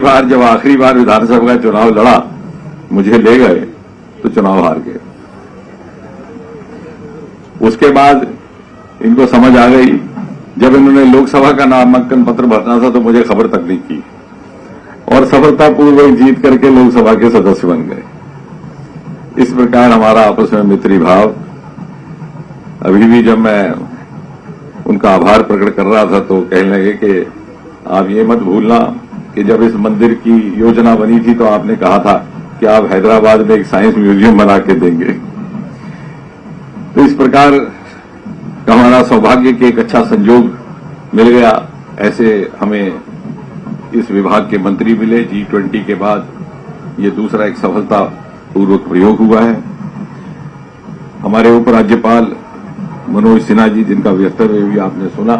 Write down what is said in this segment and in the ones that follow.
बार जब आखिरी बार विधानसभा का चुनाव लड़ा, मुझे ले गए तो चुनाव हार गए। उसके बाद इनको समझ आ गई। जब इन्होंने लोकसभा का नामांकन पत्र भरना था तो मुझे खबर तक नहीं की और सफलतापूर्वक जीत करके लोकसभा के सदस्य बन गए। इस प्रकार हमारा आपस में मित्री भाव। अभी भी जब मैं उनका आभार प्रकट कर रहा था तो कहने लगे कि आप ये मत भूलना कि जब इस मंदिर की योजना बनी थी तो आपने कहा था कि आप हैदराबाद में एक साइंस म्यूजियम बना के देंगे। तो इस प्रकार हमारा सौभाग्य कि एक अच्छा संयोग मिल गया। ऐसे हमें इस विभाग के मंत्री मिले। G20 के बाद ये दूसरा एक सफलतापूर्वक प्रयोग हुआ है। हमारे उपराज्यपाल मनोज सिन्हा जी, जिनका वक्तव्य भी आपने सुना,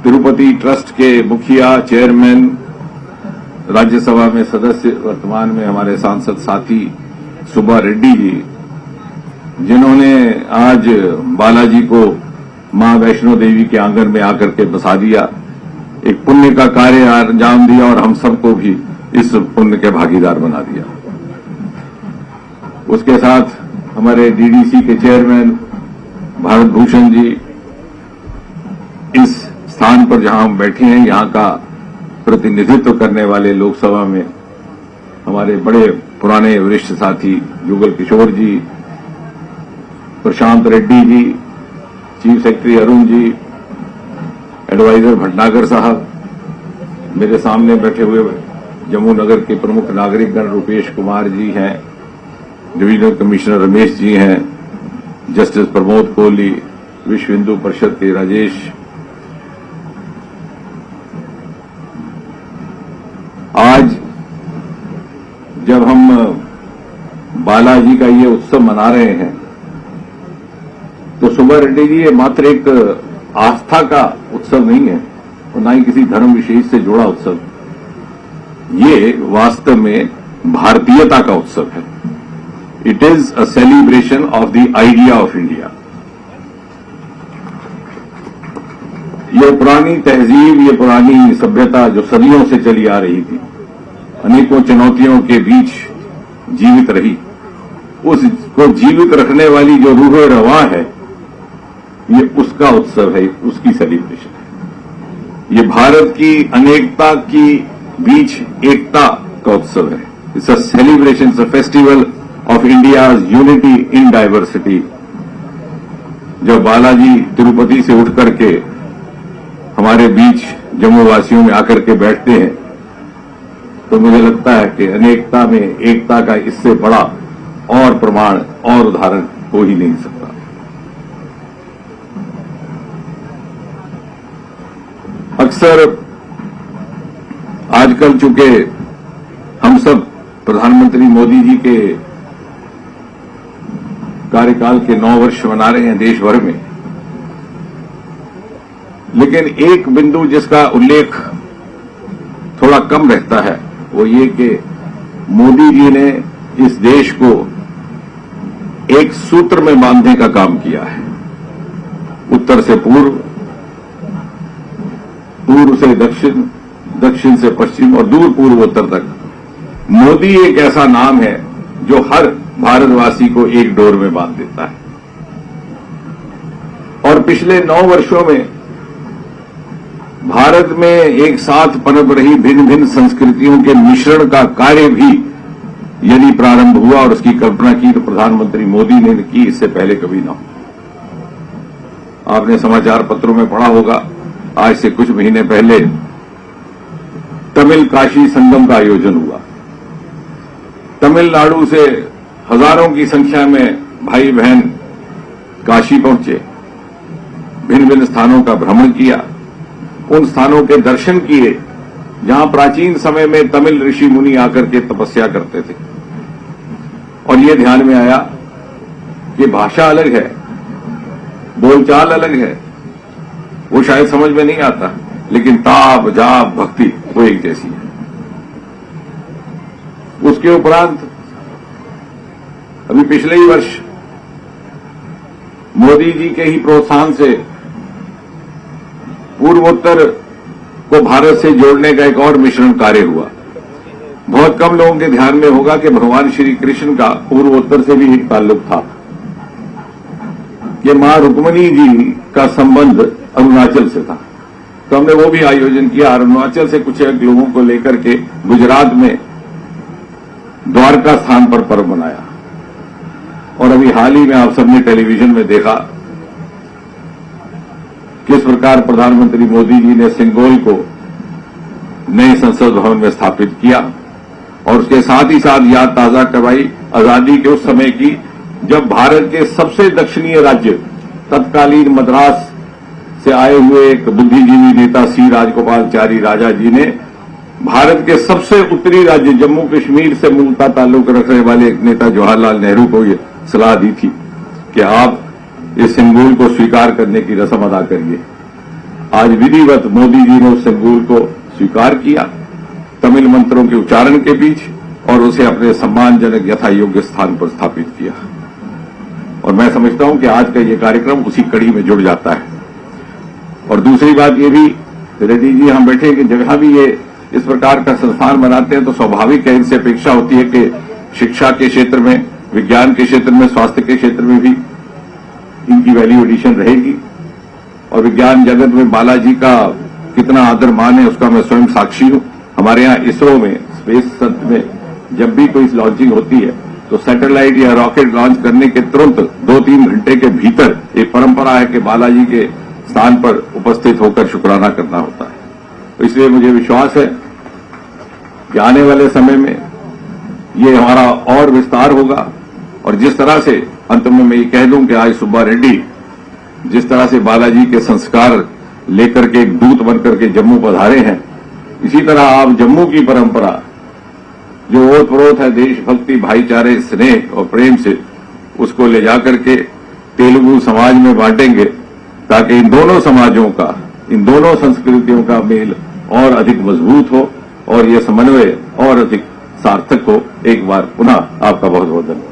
तिरुपति ट्रस्ट के मुखिया, चेयरमैन, राज्यसभा में सदस्य, वर्तमान में हमारे सांसद साथी सुब्बा रेड्डी जी, जिन्होंने आज बालाजी को मां वैष्णो देवी के आंगन में आकर के बसा दिया, एक पुण्य का कार्य अंजाम दिया और हम सबको भी इस पुण्य के भागीदार बना दिया। उसके साथ हमारे डीडीसी के चेयरमैन भारत भूषण जी, इस स्थान पर जहां हम बैठे हैं यहां का प्रतिनिधित्व करने वाले लोकसभा में हमारे बड़े पुराने वरिष्ठ साथी जुगल किशोर जी, प्रशांत Reddy ji, chief secretary Arun ji, adviser Bhatnagar साहब, मेरे सामने बैठे हुए जम्मू नगर के प्रमुख नागरिकगण रूपेश कुमार जी हैं, डिवीजनल कमिश्नर रमेश जी हैं, जस्टिस प्रमोद कोहली, विश्व हिंदू परिषद के राजेश, आज जब हम बालाजी का ये उत्सव मना रहे हैं तो सुब्बा रेड्डी जी, ये मात्र एक आस्था का उत्सव नहीं है और न ही किसी धर्म विशेष से जुड़ा उत्सव। ये वास्तव में भारतीयता का उत्सव है। It is a celebration of the idea of India. ये पुरानी तहजीब, ये पुरानी सभ्यता जो सदियों से चली आ रही थी, अनेकों चुनौतियों के बीच जीवित रही, उसको जीवित रखने वाली जो रूह रवा है, ये उसका उत्सव है, उसकी सेलिब्रेशन है। ये भारत की अनेकता की बीच एकता का उत्सव है। It's a celebration, it's a festival of India's unity in diversity. जब बालाजी तिरुपति से उठ करके हमारे बीच जम्मू वासियों में आकर के बैठते हैं तो मुझे लगता है कि अनेकता में एकता का इससे बड़ा और प्रमाण और उदाहरण हो ही नहीं सकता। अक्सर आजकल चूंकि हम सब प्रधानमंत्री मोदी जी के कार्यकाल के 9 वर्ष मना रहे हैं देश भर में, लेकिन एक बिंदु जिसका उल्लेख थोड़ा कम रहता है वो ये कि मोदी जी ने इस देश को एक सूत्र में बांधने का काम किया है। उत्तर से पूर्व, पूर्व से दक्षिण, दक्षिण से पश्चिम और दूर पूर्वोत्तर तक मोदी एक ऐसा नाम है जो हर भारतवासी को एक डोर में बांध देता है। और पिछले 9 वर्षों में भारत में एक साथ पनप रही भिन्न भिन्न संस्कृतियों के मिश्रण का कार्य भी यदि प्रारंभ हुआ और उसकी कल्पना की तो प्रधानमंत्री मोदी ने की, इससे पहले कभी ना हो। आपने समाचार पत्रों में पढ़ा होगा, आज से कुछ महीने पहले तमिल काशी संगम का आयोजन हुआ। तमिलनाडु से हजारों की संख्या में भाई बहन काशी पहुंचे, भिन्न भिन्न स्थानों का भ्रमण किया, उन स्थानों के दर्शन किए जहां प्राचीन समय में तमिल ऋषि मुनि आकर के तपस्या करते थे। और ये ध्यान में आया कि भाषा अलग है, बोलचाल अलग है, वो शायद समझ में नहीं आता, लेकिन ताप जाप भक्ति वो एक जैसी है। उसके उपरांत अभी पिछले ही वर्ष मोदी जी के ही प्रोत्साहन से पूर्वोत्तर को भारत से जोड़ने का एक और मिश्रण कार्य हुआ। बहुत कम लोगों के ध्यान में होगा कि भगवान श्री कृष्ण का पूर्वोत्तर से भी एक ताल्लुक था। ये मां रुक्मणी जी का संबंध अरुणाचल से था, तो हमने वो भी आयोजन किया। अरुणाचल से कुछ एक लोगों को लेकर के गुजरात में द्वारका स्थान पर पर्व मनाया। और अभी हाल ही में आप सबने टेलीविजन में देखा किस प्रकार प्रधानमंत्री मोदी जी ने सिंगोल को नए संसद भवन में स्थापित किया और उसके साथ ही साथ याद ताजा करवाई आजादी के उस समय की जब भारत के सबसे दक्षिणीय राज्य तत्कालीन मद्रास से आए हुए एक बुद्धिजीवी नेता सी राजगोपालचारी राजा जी ने भारत के सबसे उत्तरी राज्य जम्मू कश्मीर से मूलतः ताल्लुक रखने वाले एक नेता जवाहरलाल नेहरू को ये सलाह दी थी कि आप इस सिंगूल को स्वीकार करने की रस्म अदा करिए। आज विधिवत मोदी जी ने उस सिंगूल को स्वीकार किया तमिल मंत्रों के उच्चारण के बीच और उसे अपने सम्मानजनक यथा योग्य स्थान पर स्थापित किया। और मैं समझता हूं कि आज का ये कार्यक्रम उसी कड़ी में जुड़ जाता है। और दूसरी बात ये भी रेड्डी जी हम बैठे कि जगह भी ये इस प्रकार का संस्थान बनाते हैं तो स्वाभाविक है, इनसे अपेक्षा होती है कि शिक्षा के क्षेत्र में, विज्ञान के क्षेत्र में, स्वास्थ्य के क्षेत्र में भी इनकी वैल्यू एडिशन रहेगी। और विज्ञान जगत में बालाजी का कितना आदर मान है उसका मैं स्वयं साक्षी हूं। हमारे यहां इसरो में, स्पेस संस्था में जब भी कोई लॉन्चिंग होती है तो सैटेलाइट या रॉकेट लॉन्च करने के तुरंत 2-3 घंटे के भीतर एक परंपरा है कि बालाजी के स्थान पर उपस्थित होकर शुक्राना करना होता है। तो इसलिए मुझे विश्वास है कि आने वाले समय में ये हमारा और विस्तार होगा। और जिस तरह से अंत में मैं ये कह दूं कि आज सुब्बा रेड्डी जिस तरह से बालाजी के संस्कार लेकर के एक दूत बनकर के जम्मू पधारे हैं, इसी तरह आप जम्मू की परंपरा जो ओतप्रोत है देशभक्ति, भाईचारे, स्नेह और प्रेम से, उसको ले जाकर के तेलुगु समाज में बांटेंगे ताकि इन दोनों समाजों का, इन दोनों संस्कृतियों का मेल और अधिक मजबूत हो और ये समन्वय और अधिक सार्थक हो। एक बार पुनः आपका बहुत बहुत धन्यवाद।